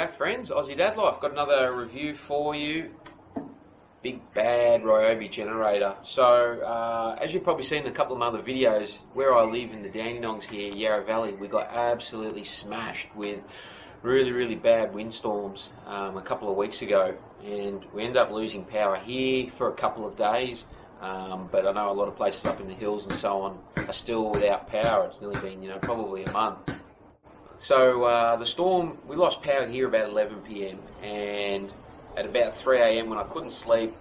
back, friends. Aussie Dad Life. Got another review for you. Big bad Ryobi generator. So, as you've probably seen in a couple of other videos, where I live in the Dandenongs here, Yarra Valley, we got absolutely smashed with really bad windstorms a couple of weeks ago, and we ended up losing power here for a couple of days. But I know a lot of places up in the hills and so on are still without power. It's nearly been, probably a month. So the storm, we lost power here about 11 p.m. and at about 3 a.m. when I couldn't sleep,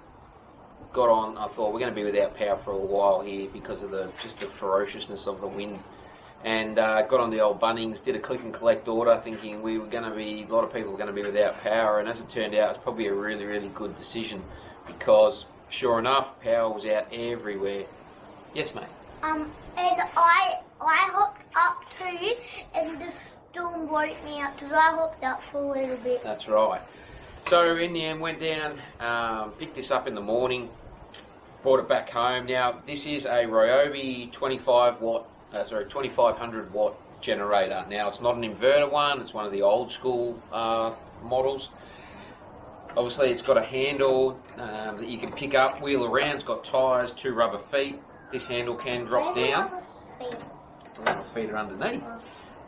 got on. I thought we're going to be without power for a while here because of just the ferociousness of the wind. And got on the old Bunnings, did a click and collect order, thinking a lot of people were going to be without power. And as it turned out, it's probably a really good decision, because sure enough, power was out everywhere. Yes, mate. And I hopped up too, and the storm woke me up because I hopped up for a little bit. That's right. So in the end, went down, picked this up in the morning, brought it back home. Now this is a Ryobi 2500 watt generator. Now it's not an inverter one; it's one of the old school models. Obviously, it's got a handle that you can pick up, wheel around. It's got tyres, 2 rubber feet. This handle can drop down. The rubber feet are underneath.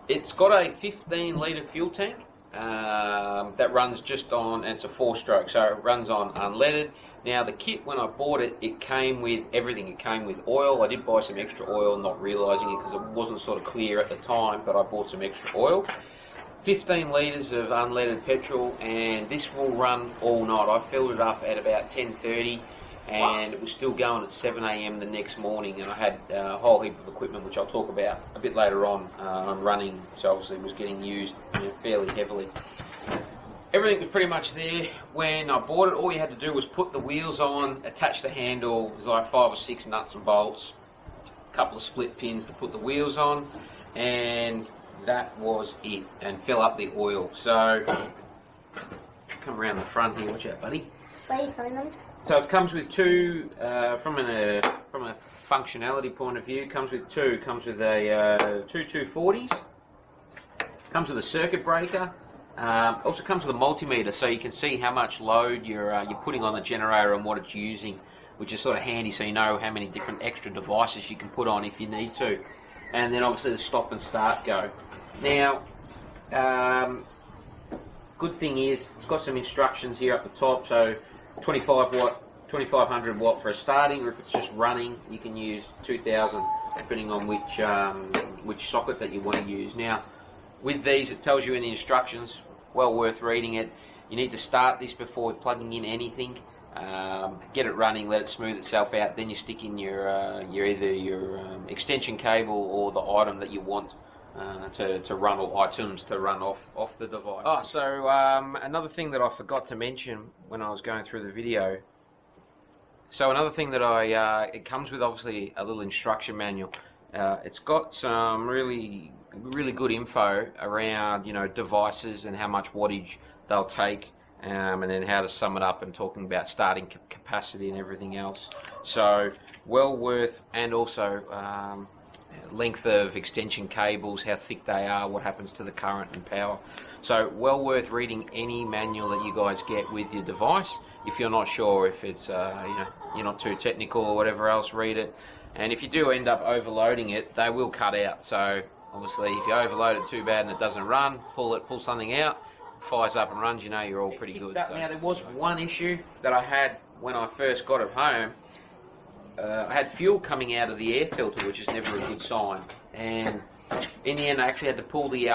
It's got a 15-litre fuel tank that runs just on, and it's a 4-stroke, so it runs on unleaded. Now the kit, when I bought it, it came with everything. It came with oil. I did buy some extra oil, not realising it because it wasn't sort of clear at the time, but I bought some extra oil. 15 litres of unleaded petrol, and this will run all night. I filled it up at about 10:30, and it was still going at 7 a.m. the next morning, and I had a whole heap of equipment, which I'll talk about a bit later on, running, so obviously it was getting used fairly heavily. Everything was pretty much there when I bought it. All you had to do was put the wheels on, attach the handle. There's like 5 or 6 nuts and bolts, a couple of split pins to put the wheels on, and that was it, and fill up the oil. So come around the front here. Watch out, buddy. Please, Simon. So it comes with 2, from a functionality point of view, comes with 2. Comes with a 2 240s. Comes with a circuit breaker. Also comes with a multimeter, so you can see how much load you're putting on the generator and what it's using, which is sort of handy, so you know how many different extra devices you can put on if you need to. And then obviously the stop and start go. Now, good thing is it's got some instructions here up the top. So 2500 watt for a starting, or if it's just running, you can use 2000, depending on which socket that you want to use. Now, with these, it tells you in the instructions. Well worth reading it. You need to start this before plugging in anything. Get it running, let it smooth itself out, then you stick in your either your extension cable or the item that you want to run, or items to run off the device. So another thing that I forgot to mention when I was going through the video. So another thing that it comes with, obviously, a little instruction manual. It's got some really good info around devices and how much wattage they'll take. And then how to sum it up, and talking about starting capacity and everything else. So well worth, and also length of extension cables, how thick they are, what happens to the current and power. So well worth reading any manual that you guys get with your device. If you're not sure, if it's you're not too technical or whatever else, read it. And if you do end up overloading it, they will cut out. So obviously, if you overload it too bad and it doesn't run, pull something out. Fires up and runs, you're all pretty good. So. Now, there was one issue that I had when I first got it home. I had fuel coming out of the air filter, which is never a good sign. And in the end, I actually had to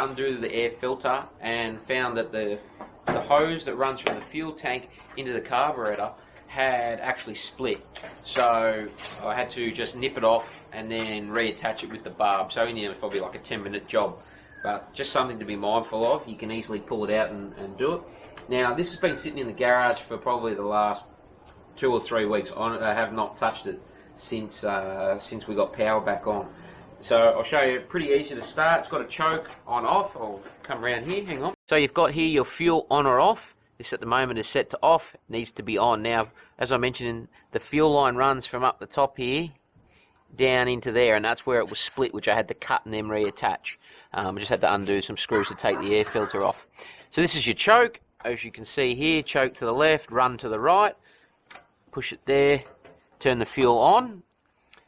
undo the air filter, and found that the hose that runs from the fuel tank into the carburetor had actually split. So I had to just nip it off and then reattach it with the barb. So in the end, it was probably like a 10-minute job. But just something to be mindful of. You can easily pull it out and do it. Now, this has been sitting in the garage for probably the last 2 or 3 weeks. I have not touched it since we got power back on. So I'll show you. Pretty easy to start. It's got a choke on/off. I'll come around here. Hang on. So you've got here your fuel on or off. This at the moment is set to off. It needs to be on. Now, as I mentioned, the fuel line runs from up the top here down into there, and that's where it was split, which I had to cut and then reattach. I just had to undo some screws to take the air filter off. So this is your choke. As you can see here, choke to the left, run to the right. Push it there, turn the fuel on,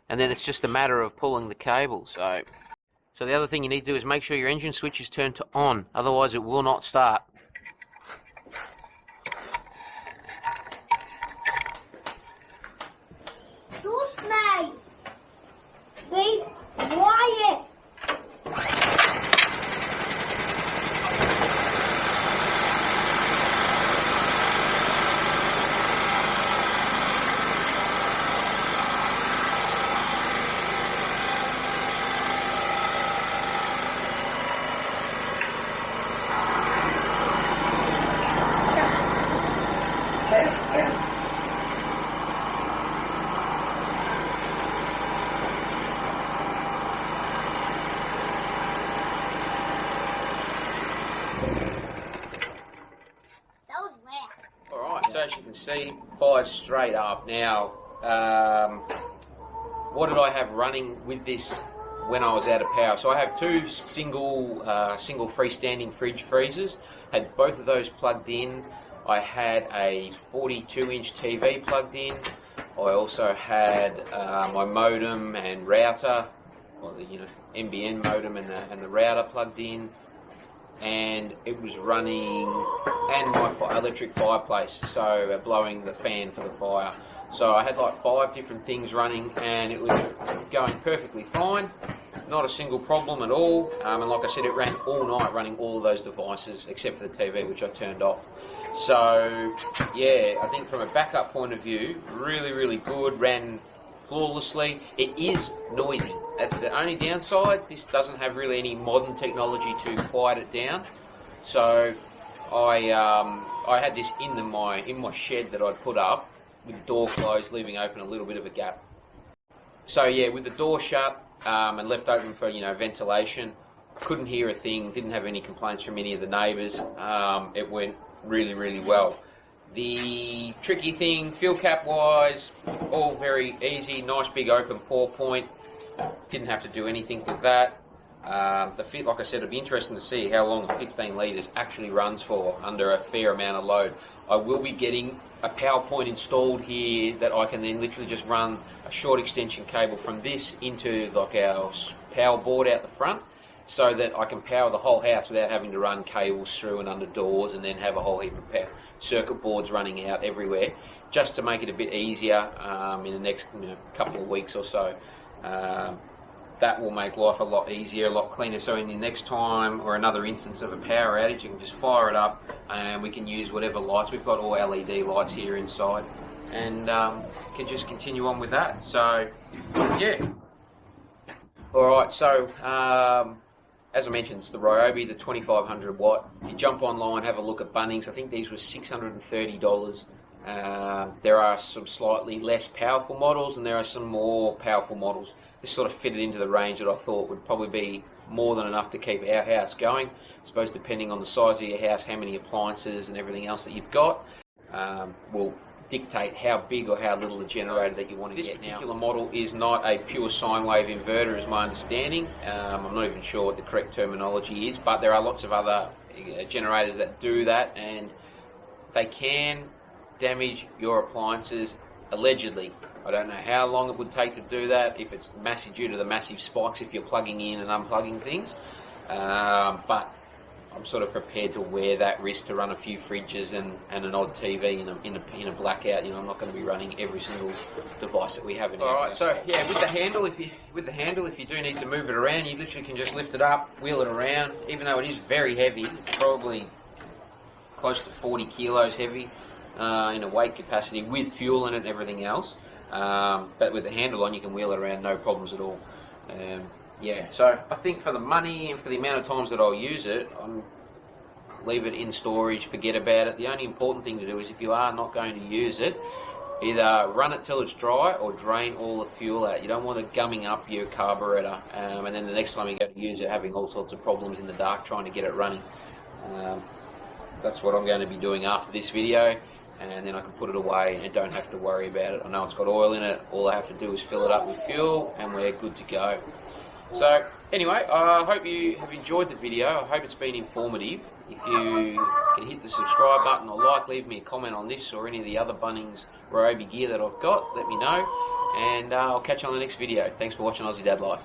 and then it's just a matter of pulling the cable. So the other thing you need to do is make sure your engine switch is turned to on, otherwise it will not start. Excuse me. Be quiet. So as you can see, fired straight up. Now, what did I have running with this when I was out of power? So I have two single freestanding fridge freezers. Had both of those plugged in. I had a 42-inch TV plugged in. I also had my modem and router, well, the NBN modem and the router plugged in. And it was running, and my electric fireplace, so blowing the fan for the fire. So I had like 5 different things running, and it was going perfectly fine, not a single problem at all. And like I said, it ran all night, running all of those devices except for the TV, which I turned off. So yeah, I think from a backup point of view, really good, ran flawlessly. It is noisy. That's the only downside. This doesn't have really any modern technology to quiet it down. So I had this in my shed that I'd put up with the door closed, leaving open a little bit of a gap. So yeah, with the door shut and left open for ventilation, couldn't hear a thing. Didn't have any complaints from any of the neighbours. It went really well. The tricky thing, fuel cap wise, all very easy. Nice big open pour point. Didn't have to do anything with that. Like I said, it'd be interesting to see how long the 15 litres actually runs for under a fair amount of load. I will be getting a power point installed here that I can then literally just run a short extension cable from this into like our power board out the front, so that I can power the whole house without having to run cables through and under doors and then have a whole heap of circuit boards running out everywhere, just to make it a bit easier in the next couple of weeks or so. That will make life a lot easier, a lot cleaner. So in the next time or another instance of a power outage, you can just fire it up and we can use whatever lights. We've got all LED lights here inside, and can just continue on with that. So yeah. Alright, so as I mentioned, it's the Ryobi, the 2500 watt. If you jump online, have a look at Bunnings. I think these were $630. There are some slightly less powerful models and there are some more powerful models. This sort of fitted into the range that I thought would probably be more than enough to keep our house going. I suppose depending on the size of your house, how many appliances and everything else that you've got will dictate how big or how little the generator that you want to get. This particular model is not a pure sine wave inverter, is my understanding. I'm not even sure what the correct terminology is, but there are lots of other generators that do that, and they can damage your appliances, allegedly. I don't know how long it would take to do that, if it's massive due to the massive spikes if you're plugging in and unplugging things, but I'm sort of prepared to wear that risk to run a few fridges and an odd TV in a blackout. I'm not going to be running every single device that we have in here. Alright, so yeah, with the handle, if you do need to move it around, you literally can just lift it up, wheel it around. Even though it is very heavy, it's probably close to 40 kilos heavy in a weight capacity with fuel in it and everything else. But with the handle on, you can wheel it around, no problems at all. Yeah, so I think for the money and for the amount of times that I'll use it, leave it in storage, forget about it. The only important thing to do is, if you are not going to use it, either run it till it's dry or drain all the fuel out. You don't want it gumming up your carburetor, and then the next time you go to use it, having all sorts of problems in the dark trying to get it running. That's what I'm going to be doing after this video, and then I can put it away and don't have to worry about it. I know it's got oil in it. All I have to do is fill it up with fuel and we're good to go. So anyway, I hope you have enjoyed the video. I hope it's been informative. If you can hit the subscribe button or like, leave me a comment on this or any of the other Bunnings Ryobi gear that I've got, let me know. And I'll catch you on the next video. Thanks for watching Aussie Dad Life.